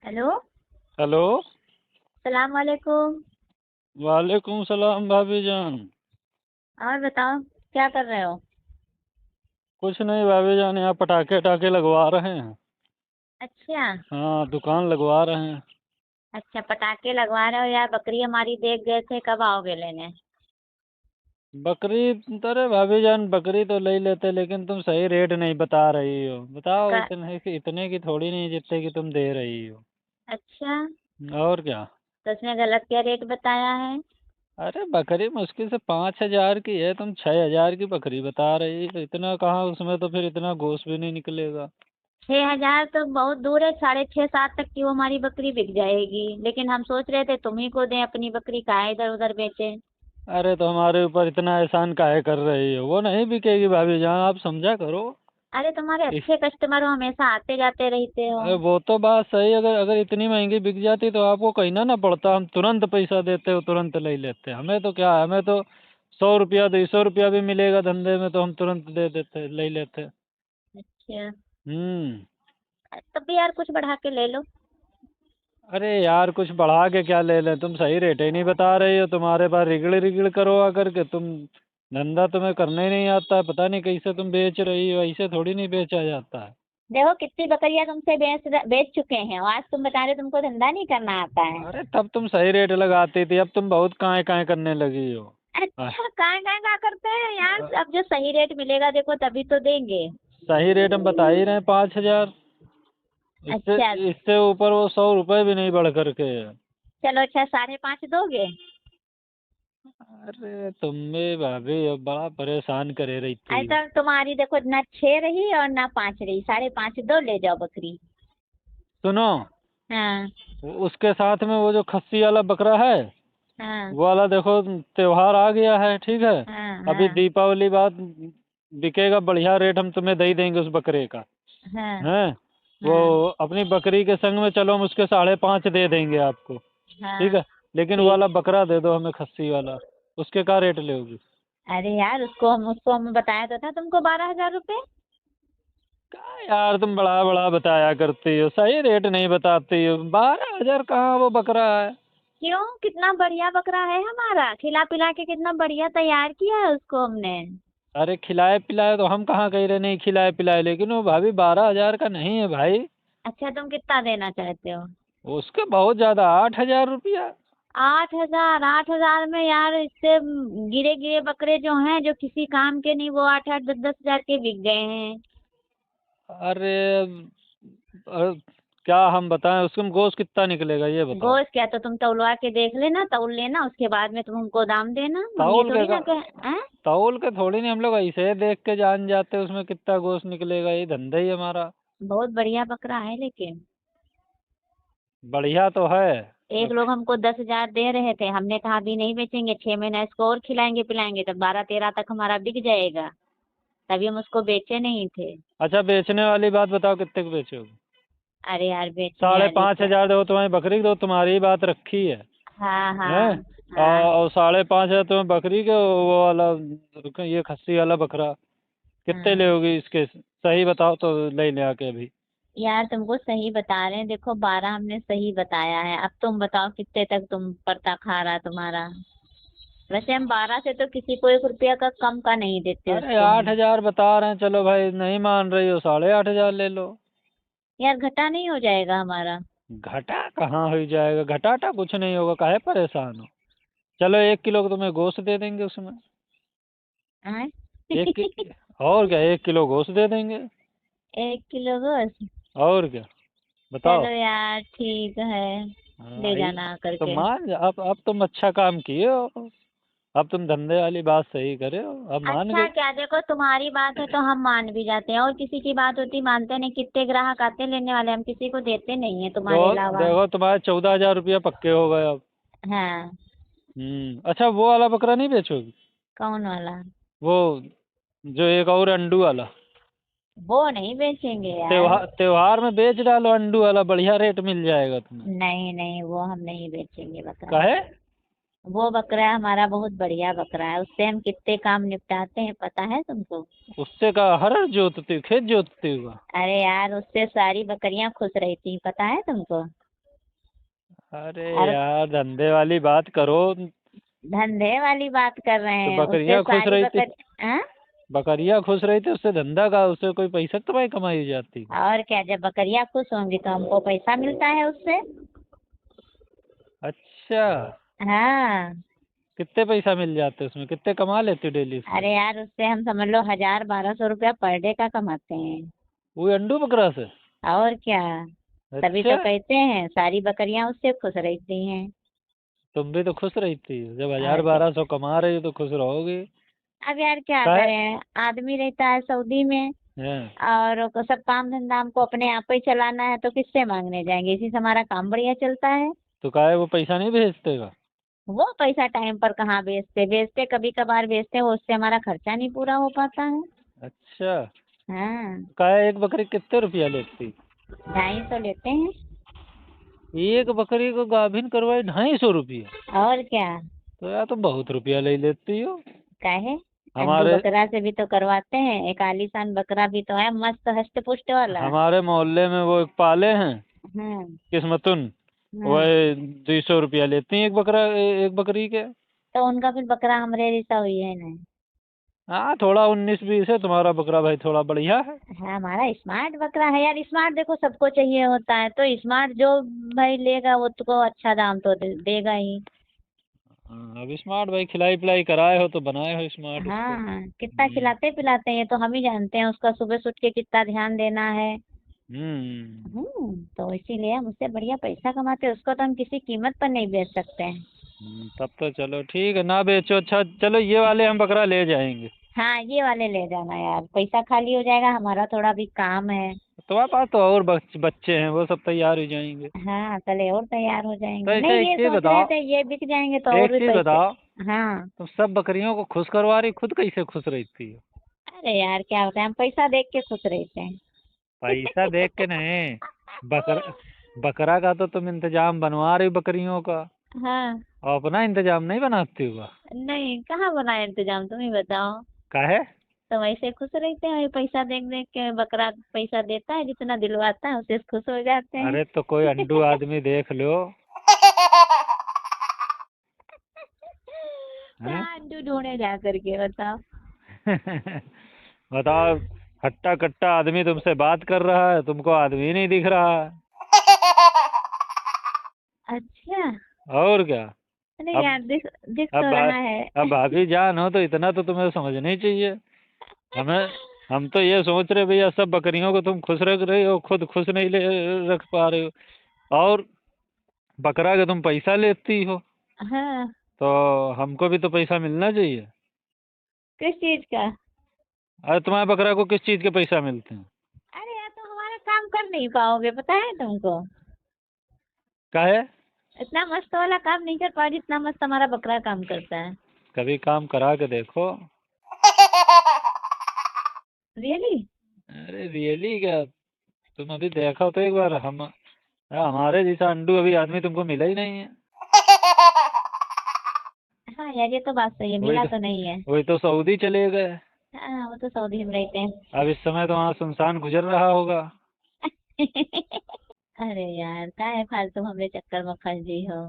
Hello. Hello. सलाम वालेकुम। वालेकुम सलाम भाभी जान। और बताओ, क्या कर रहे हो? कुछ नहीं भाभी जान, यहाँ पटाखे टाखे लगवा रहे हैं। अच्छा। हाँ, दुकान लगवा रहे हैं। अच्छा, पटाखे लगवा रहे हो यार। बकरी हमारी देख गए थे, कब आओगे लेने? बकरी? अरे भाभी जान, बकरी तो ले लेते, लेकिन तुम सही रेट नहीं बता रही हो। बताओ, क- इतने की थोड़ी नहीं जितने की तुम दे रही हो। अच्छा, और क्या। तो उसने गलत क्या रेट बताया है? अरे बकरी मुश्किल से 5,000 की है, तुम 6,000 की बकरी बता रही हो। इतना कहाँ, उसमें तो फिर इतना गोश्त भी नहीं निकलेगा। 6,000 तो बहुत दूर है। 6,500 7 तक की वो हमारी बकरी बिक जाएगी। लेकिन हम सोच रहे थे तुम ही को दें अपनी बकरी, काहे इधर उधर बेचे। अरे तो हमारे ऊपर इतना एहसान काहे कर रही हो? वो नहीं बिकेगी भाभी जान, आप समझा करो। अरे तुम्हारे अच्छे कस्टमर हो, हमेशा आते जाते रहते हो। अरे वो तो बात सही, अगर अगर इतनी महंगी बिक जाती तो आपको कहना ना पड़ता, हम तुरंत पैसा देते हो, तुरंत ले लेते। हमें तो क्या है, हमें तो 100 रुपया 200 रुपया भी मिलेगा धंधे में तो हम तुरंत दे देते, ले लेते। अच्छा, हम्म। तब भी यार कुछ बढ़ा के ले लो। अरे यार, कुछ बढ़ा के क्या ले लें? तुम सही रेट ही नहीं बता रही हो। तुम्हारे पास रिगड़ रिगड़ करो आकर के तुम। धंधा तुम्हें करने ही नहीं आता है, पता नहीं कैसे तुम बेच रही हो। ऐसे थोड़ी नहीं बेचा जाता है। देखो कितनी बकरियां तुमसे बेच चुके हैं, और आज तुम बता रहे हो तुमको धंधा नहीं करना आता है। अरे तब तुम सही रेट लगाती थी, अब तुम बहुत काहे काहे करने लगी हो। अच्छा, कहाँ कहाँ क्या करते हैं यार। अब जो सही रेट मिलेगा देखो तभी तो देंगे। सही रेट हम बता ही रहे हैं, 5,000। इससे अच्छा, इससे ऊपर वो 100 रुपए भी नहीं बढ़ करके है। चलो अच्छा, 5.5 दोगे? अरे तुम भी भाभी अब बड़ा परेशान करे रहती हो। ऐसा तुम्हारी देखो, ना 6 रही और ना 5 रही, 5.5 दो, ले जाओ बकरी। सुनो, हाँ। उसके साथ में वो जो खस्सी वाला बकरा है, हाँ। वो वाला देखो, त्योहार आ गया है, ठीक है। हाँ। अभी हाँ। दीपावली बाद बिकेगा, बढ़िया रेट हम तुम्हें दे ही देंगे उस बकरे का। हाँ। हैं? वो हाँ। अपनी बकरी के संग में चलो, हम उसके 5.5 दे देंगे आपको। ठीक हाँ। है। लेकिन वो ठीक। वाला बकरा दे दो हमें, खस्सी वाला। उसके क्या रेट लोगी? अरे यार, उसको हम बताया तो था तुमको, 12,000 रुपए। क्या यार, तुम बड़ा बड़ा बताया करती हो, सही रेट नहीं बताती हो। 12,000 कहाँ वो बकरा है। क्यों? कितना बढ़िया बकरा है हमारा, खिला पिला के कितना बढ़िया तैयार किया है उसको हमने। अरे खिलाए पिलाए तो हम कहाँ कह रहे नहीं खिलाए पिलाए, लेकिन वो भाभी 12,000 का नहीं है भाई। अच्छा, तुम कितना देना चाहते हो? उसके बहुत ज्यादा, 8,000 रुपया। 8,000? 8,000 में यार, इससे गिरे गिरे बकरे जो हैं, जो किसी काम के नहीं, वो 8 8 10 10 हजार के बिक गए हैं। अरे क्या हम बताएं, उसमें गोश्त कितना निकलेगा ये बताओ। गोश्त क्या, तो तुम तौलवा के देख लेना, तौल लेना, उसके बाद में तुम हमको दाम देना। हम ये तौल के थोड़ी ना कह। हैं? तौल के थोड़ी नहीं, हम लोग ऐसे ही देख के जान जाते हैं उसमें कितना गोश्त निकलेगा, ये धंधा ही हमारा। बहुत बढ़िया बकरा है लेकिन। बढ़िया तो है। एक लोग हमको 10,000 दे रहे थे, हमने कहा अभी नहीं बेचेंगे, 6 महीना इसको और खिलाएंगे पिलाएंगे, तब 12 13 तक हमारा बिक जाएगा। तभी हम उसको बेचे नहीं थे। अच्छा, बेचने वाली बात बताओ, कितने को बेचोगे? अरे यार, बेचने साढ़े वाली पाँच क्या। हजार दो तुम्हारी बकरी दो, तुम्हारी ही बात रखी है। हाँ। हैं? हाँ। हाँ। और 5,500 तुम्हें बकरी के, वो वाला ये खस्सी वाला बकरा कितने हाँ। लोगी इसके? सही बताओ तो ले ले आके अभी। यार तुमको सही बता रहे हैं, देखो 12 हमने सही बताया है। अब तुम बताओ कितने तक तुम पड़ता खा रहा तुम्हारा। वैसे हम 12 से तो किसी को 1 रुपया का कम का नहीं देते अरे उसको आठ हम। हजार बता रहे हैं, चलो भाई नहीं मान रही हो, 8,500 ले लो। यार घटा नहीं हो जाएगा हमारा? घटा कहाँ हो जाएगा, घटाटा कुछ नहीं होगा, काहे परेशान हो। चलो 1 किलो को तुम्हें गोश्त दे देंगे उसमें। हैं? एक कि... और क्या, 1 किलो गोश्त दे देंगे। 1 किलो गोश्त? और क्या, बताओ। चलो यार, ठीक है। ले हाँ, जाना तो करके। मान जा, अब तुम अच्छा काम किए हो। अब तुम धंधे वाली बात सही करे हो, अब मान अच्छा गए। क्या, देखो तुम्हारी बात है तो हम मान भी जाते हैं, और किसी की बात होती मानते नहीं। कितने ग्राहक आते लेने वाले, हम किसी को देते नहीं है तुम्हारे देखो अलावा। देखो, तुम्हारे 14,000 रुपया पक्के हो गए अब। हाँ। अच्छा, वो वाला बकरा नहीं बेचोगी? कौन वाला? वो जो एक और अंडू वाला। वो नहीं बेचेंगे यार। त्योहार में बेच डालो, अंडू वाला बढ़िया रेट मिल जाएगा तुम्हें। नहीं नहीं, वो हम नहीं बेचेंगे बकरा। काहे? वो बकरा हमारा बहुत बढ़िया बकरा है, उससे हम कितने काम निपटाते हैं, पता है तुमको? उससे का हर जोतती हो, खेत जोतती हुआ? अरे यार, उससे सारी बकरियां खुश रहती, पता है तुमको? अरे और यार धंधे वाली बात करो। धंधे वाली बात कर रहे तो हैं, उससे बकरियां खुश सारी रही थी, बकरी। हाँ? बकरियां खुश रही थी, उससे धंधा का, उससे कोई पैसा कमाई कमाई जाती। और क्या, जब बकरियां खुश होंगी तो हमको पैसा मिलता है उससे। अच्छा, हाँ। कितने पैसा मिल जाते उसमें, कितने कमा लेते डेली से? अरे यार, उससे हम समझ लो 1000-1200 रुपया पर डे का कमाते हैं। वो अंडू बकरा से? और क्या। तभी अच्छा, तो कहते हैं सारी बकरियां उससे खुश रहती हैं। तुम भी तो खुश रही थी, जब और हजार क्या। 1200 कमा रही हो तो खुश रहोगे। अब यार क्या काहे? करें, आदमी रहता है सऊदी में, हैं? और सब काम धंधा हमको अपने आप ही चलाना है, तो किससे मांगने जाएंगे, इसी से हमारा काम बढ़िया चलता है। तो काहे वो पैसा नहीं भेजते का? वो पैसा टाइम पर कहाँ भेजते, भेजते कभी कभार भेजते हैं, वो उससे हमारा खर्चा नहीं पूरा हो पाता है। अच्छा, हाँ। काहे एक बकरी कितने रुपया लेती? 250 लेते हैं। एक बकरी को गाभिन करवाई 250 रुपया? और क्या। तो यार तुम बहुत रुपया ले लेती हो। काहे। अंडू हमारे बकरा से भी तो करवाते हैं, एक आलीशान बकरा भी तो है, मस्त हष्ट पुष्ट वाला। हमारे मोहल्ले में वो एक पाले हैं, हम्म। किस्मतुन, वो हम्म। 200 रुपया लेती हैं एक बकरा, एक बकरी के। तो उनका फिर बकरा हमारे जैसा हुई है ना। हाँ थोड़ा 19-20 है, तुम्हारा बकरा भाई थोड़ा बढ़िया है। हाँ, हमारा स्मार्ट बकरा है यार। स्मार्ट देखो सबको चाहिए होता है, तो स्मार्ट जो भाई लेगा वो तो अच्छा दाम तो देगा ही। हाँ, अब स्मार्ट भाई खिलाई पिलाई कराए हो तो बनाए हो स्मार्ट उसको। हाँ, कितना खिलाते पिलाते हैं ये तो हम ही जानते हैं, उसका सुबह से उठ के कितना ध्यान देना है। हम्म। तो इसीलिए हम उससे बढ़िया पैसा कमाते हैं, उसको तो हम किसी कीमत पर नहीं बेच सकते हैं। तब तो चलो ठीक है, ना बेचो। अच्छा चलो, ये वाले हम बकरा ले जाएंगे। हाँ, ये वाले ले जाना यार, पैसा खाली हो जाएगा, हमारा थोड़ा भी काम है। तुम्हारे पास तो और बच्चे हैं, वो सब तैयार हो जाएंगे। हाँ, चले और तैयार हो तो जाएंगे, ऐसा नहीं एक ये चीज सोच रहे बताओ, थे ये बिक जाएंगे तो और एक भी चीज पैसे। बताओ, हाँ। तुम सब बकरियों को खुश करवा रही, खुद कैसे खुश रहती हो? अरे यार क्या होता है, हम पैसा देख के खुश रहते हैं। पैसा देख के नहीं, बकरा, बकरा का तो तुम इंतजाम बनवा रही हो बकरियों का, हाँ। और अपना इंतजाम नहीं बनाती होगा। नहीं, कहाँ बनाए इंतजाम, तुम ही बताओ। काहे? तो वैसे खुश रहते हैं, पैसा देख देख के, बकरा पैसा देता है जितना दिलवाता है उससे खुश हो जाते हैं। अरे तो कोई अंडू आदमी देख लो। हैं? कहाँ अंडू ढूंढे जा करके बताओ। बताओ, हट्टा कट्टा आदमी तुमसे बात कर रहा है, तुमको आदमी नहीं दिख रहा है। अच्छा। और क्या। नहीं अब यार, दिख दिख अब तो भा, रहा है। अब भाभी जान हो तो इतना तो तुम्हें समझना ही चाहिए। हमें हम तो ये सोच रहे भैया, सब बकरियों को तुम खुश रख रही हो, खुद खुश नहीं ले रख पा रहे हो, और बकरा का तुम पैसा लेती हो, हाँ। तो हमको भी तो पैसा मिलना चाहिए। किस चीज का। अरे तुम्हारे बकरा को किस चीज के पैसा मिलते हैं? अरे यार, तो हमारा काम कर नहीं पाओगे, पता है तुमको। काहे? इतना मस्त वाला काम नहीं कर पा, जितना मस्त हमारा बकरा काम करता है। कभी काम करा के देखो। रियली। अरे रियली क्या, तुम अभी देखो तो एक बार, हमारे जैसा अंडू अभी आदमी तुमको मिला ही नहीं है। हाँ यार, ये तो बात सही है, मिला तो नहीं है। वही तो सऊदी चले गए। हाँ, वो तो सऊदी में रहते हैं। अब इस समय तो वहाँ सुनसान गुजर रहा होगा। अरे यार, क्या है, फालतू हमरे चक्कर में फंस गई हो।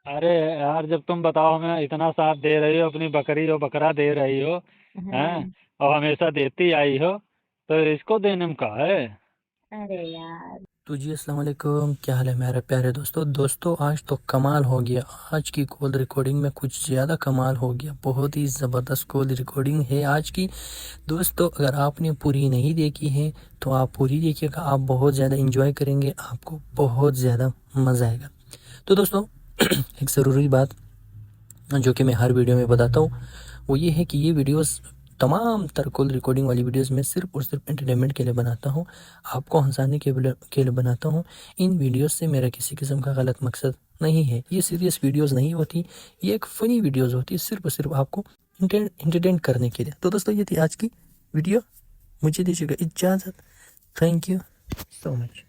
अरे यार, जब तुम बताओ, हमें इतना साथ दे रही हो, अपनी बकरी और बकरा दे रही हो, हैं, हाँ। और हमेशा देती आई हो, तो इसको देने में का है? अरे यार। तो जी अस्सलाम वालेकुम, क्या हाल है मेरे प्यारे दोस्तों आज तो कमाल हो गया। आज की कॉल रिकॉर्डिंग में कुछ ज़्यादा कमाल हो गया, बहुत ही ज़बरदस्त कॉल रिकॉर्डिंग है आज की। दोस्तों अगर आपने पूरी नहीं देखी है तो आप पूरी देखिएगा, आप बहुत ज़्यादा इंजॉय करेंगे, आपको बहुत ज़्यादा मज़ा आएगा। तो दोस्तों एक ज़रूरी बात जो कि मैं हर वीडियो में बताता हूँ वो ये है कि ये वीडियोस तमाम तर कॉल रिकॉर्डिंग वाली वीडियोस मैं सिर्फ और सिर्फ एंटरटेनमेंट के लिए बनाता हूँ, आपको हंसाने के लिए बनाता हूँ। इन वीडियोस से मेरा किसी किस्म का गलत मकसद नहीं है, ये सीरियस वीडियोस नहीं होती, ये एक फ़नी वीडियोस होती है, सिर्फ और सिर्फ आपको एंटरटेन करने के लिए। तो दोस्तों ये थी आज की वीडियो, मुझे दीजिएगा इजाज़त। Thank you so much.